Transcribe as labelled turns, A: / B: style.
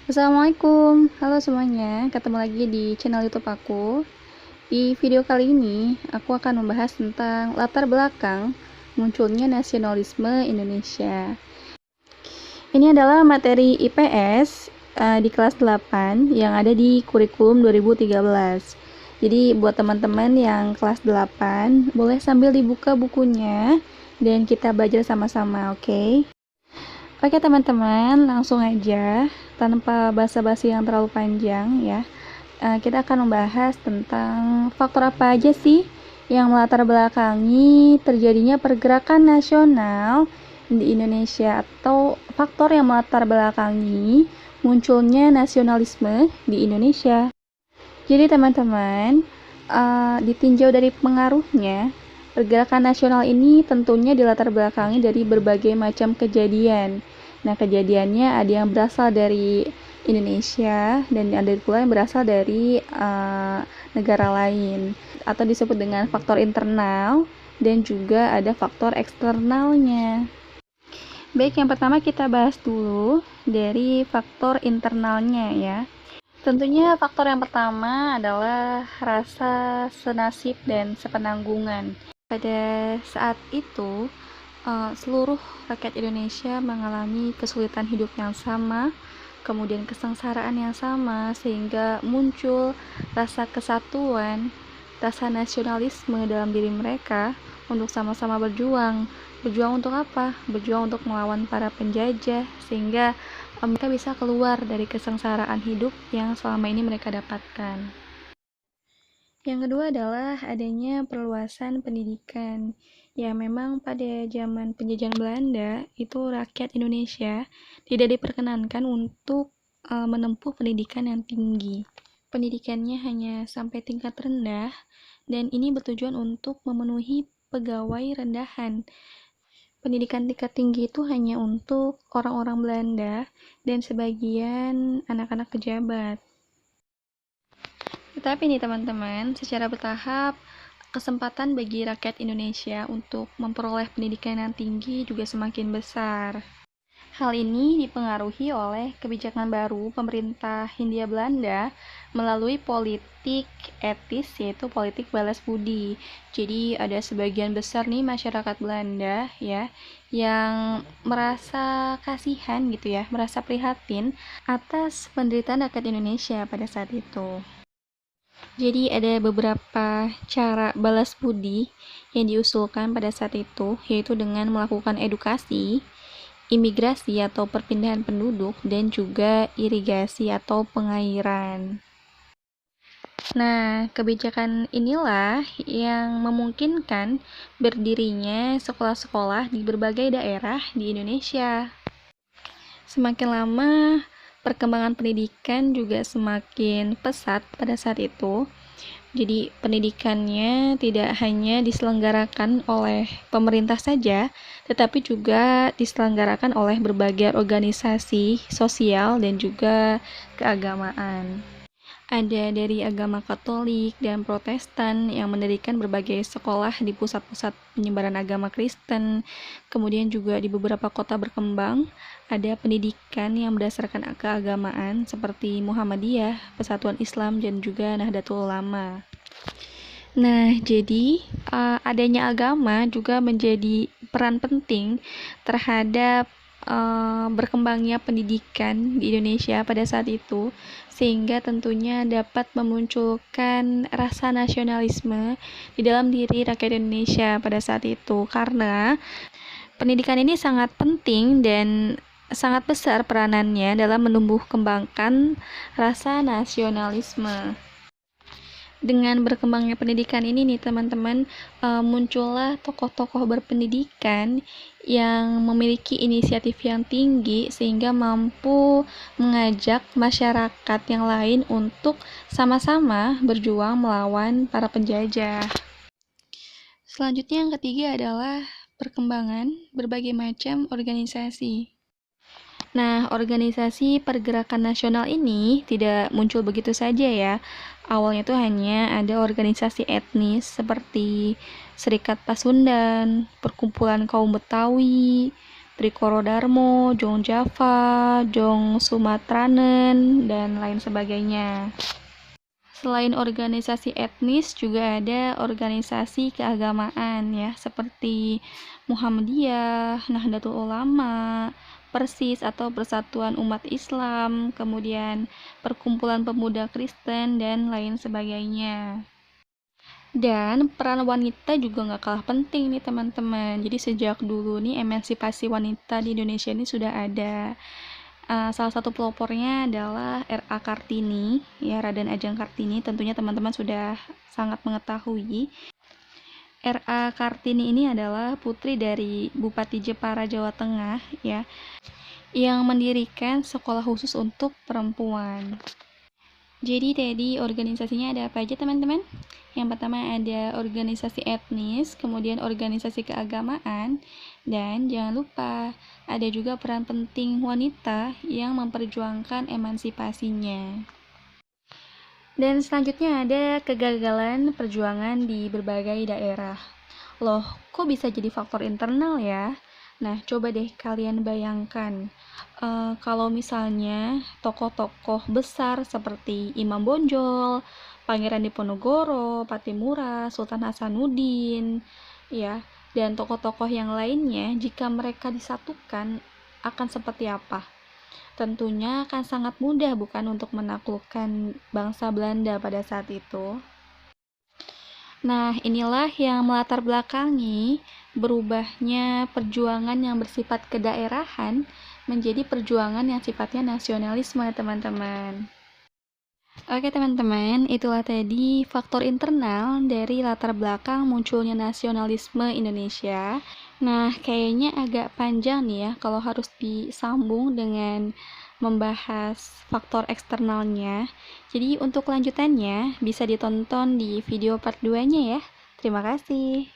A: Assalamualaikum, halo semuanya, ketemu lagi di channel YouTube aku. Di video kali ini, aku akan membahas tentang latar belakang munculnya nasionalisme Indonesia. Ini adalah materi IPS di kelas 8 yang ada di kurikulum 2013. Jadi buat teman-teman yang kelas 8, boleh sambil dibuka bukunya dan kita belajar sama-sama, oke? Oke teman-teman, langsung aja tanpa basa-basi yang terlalu panjang ya. Kita akan membahas tentang faktor apa aja sih yang melatar belakangi terjadinya pergerakan nasional di Indonesia, atau faktor yang melatar belakangi munculnya nasionalisme di Indonesia. Jadi teman-teman, ditinjau dari pengaruhnya, pergerakan nasional ini tentunya dilatar belakangi dari berbagai macam kejadian. Nah, kejadiannya ada yang berasal dari Indonesia dan ada pula yang berasal dari negara lain, atau disebut dengan faktor internal, dan juga ada faktor eksternalnya. Baik, yang pertama kita bahas dulu dari faktor internalnya ya. Tentunya faktor yang pertama adalah rasa senasib dan sepenanggungan. Pada saat itu, seluruh rakyat Indonesia mengalami kesulitan hidup yang sama, kemudian kesengsaraan yang sama, sehingga muncul rasa kesatuan, rasa nasionalisme dalam diri mereka untuk sama-sama berjuang. Berjuang untuk apa? Berjuang untuk melawan para penjajah, sehingga mereka bisa keluar dari kesengsaraan hidup yang selama ini mereka dapatkan. Yang kedua adalah adanya perluasan pendidikan. Ya, memang pada zaman penjajahan Belanda, itu rakyat Indonesia tidak diperkenankan untuk menempuh pendidikan yang tinggi. Pendidikannya hanya sampai tingkat rendah, dan ini bertujuan untuk memenuhi pegawai rendahan. Pendidikan tingkat tinggi itu hanya untuk orang-orang Belanda dan sebagian anak-anak pejabat. Tetapi nih teman-teman, secara bertahap, kesempatan bagi rakyat Indonesia untuk memperoleh pendidikan yang tinggi juga semakin besar. Hal ini dipengaruhi oleh kebijakan baru pemerintah Hindia Belanda melalui politik etis, yaitu politik balas budi. Jadi ada sebagian besar nih masyarakat Belanda ya yang merasa kasihan gitu ya, merasa prihatin atas penderitaan rakyat Indonesia pada saat itu. Jadi ada beberapa cara balas budi yang diusulkan pada saat itu, yaitu dengan melakukan edukasi, imigrasi atau perpindahan penduduk, dan juga irigasi atau pengairan. Nah, kebijakan inilah yang memungkinkan berdirinya sekolah-sekolah di berbagai daerah di Indonesia. Semakin lama, perkembangan pendidikan juga semakin pesat pada saat itu. Jadi pendidikannya tidak hanya diselenggarakan oleh pemerintah saja, tetapi juga diselenggarakan oleh berbagai organisasi sosial dan juga keagamaan. Ada dari agama Katolik dan Protestan yang mendirikan berbagai sekolah di pusat-pusat penyebaran agama Kristen. Kemudian juga di beberapa kota berkembang ada pendidikan yang berdasarkan keagamaan seperti Muhammadiyah, Persatuan Islam, dan juga Nahdlatul Ulama. Nah, jadi adanya agama juga menjadi peran penting terhadap berkembangnya pendidikan di Indonesia pada saat itu, sehingga tentunya dapat memunculkan rasa nasionalisme di dalam diri rakyat Indonesia pada saat itu, karena pendidikan ini sangat penting dan sangat besar peranannya dalam menumbuh kembangkan rasa nasionalisme. Dengan berkembangnya pendidikan ini nih teman-teman, muncullah tokoh-tokoh berpendidikan yang memiliki inisiatif yang tinggi sehingga mampu mengajak masyarakat yang lain untuk sama-sama berjuang melawan para penjajah. Selanjutnya yang ketiga adalah perkembangan berbagai macam organisasi. Nah, organisasi pergerakan nasional ini tidak muncul begitu saja ya. Awalnya tuh hanya ada organisasi etnis seperti Serikat Pasundan, Perkumpulan Kaum Betawi, Trikoro Darmo, Jong Java, Jong Sumatranen, dan lain sebagainya. Selain organisasi etnis, juga ada organisasi keagamaan ya, seperti Muhammadiyah, Nahdlatul Ulama, Persis atau Persatuan Umat Islam, kemudian Perkumpulan Pemuda Kristen, dan lain sebagainya. Dan peran wanita juga nggak kalah penting nih teman-teman. Jadi sejak dulu nih emansipasi wanita di Indonesia ini sudah ada. Salah satu pelopornya adalah R.A. Kartini, ya Raden Ajeng Kartini. Tentunya teman-teman sudah sangat mengetahui. R.A. Kartini ini adalah putri dari Bupati Jepara, Jawa Tengah, ya, yang mendirikan sekolah khusus untuk perempuan. Jadi tadi organisasinya ada apa aja teman-teman? Yang pertama ada organisasi etnis, kemudian organisasi keagamaan, dan jangan lupa ada juga peran penting wanita yang memperjuangkan emansipasinya. Dan selanjutnya ada kegagalan perjuangan di berbagai daerah. Loh, kok bisa jadi faktor internal ya? Nah, coba deh kalian bayangkan, kalau misalnya tokoh-tokoh besar seperti Imam Bonjol, Pangeran Diponegoro, Patimura, Sultan Hasanuddin, ya, dan tokoh-tokoh yang lainnya, jika mereka disatukan, akan seperti apa? Tentunya akan sangat mudah bukan untuk menaklukkan bangsa Belanda pada saat itu. Nah, inilah yang melatar belakangi berubahnya perjuangan yang bersifat kedaerahan menjadi perjuangan yang sifatnya nasionalisme, teman-teman. Oke, teman-teman, itulah tadi faktor internal dari latar belakang munculnya nasionalisme Indonesia. Nah, kayaknya agak panjang nih ya kalau harus disambung dengan membahas faktor eksternalnya. Jadi untuk lanjutannya bisa ditonton di video part 2-nya ya. Terima kasih.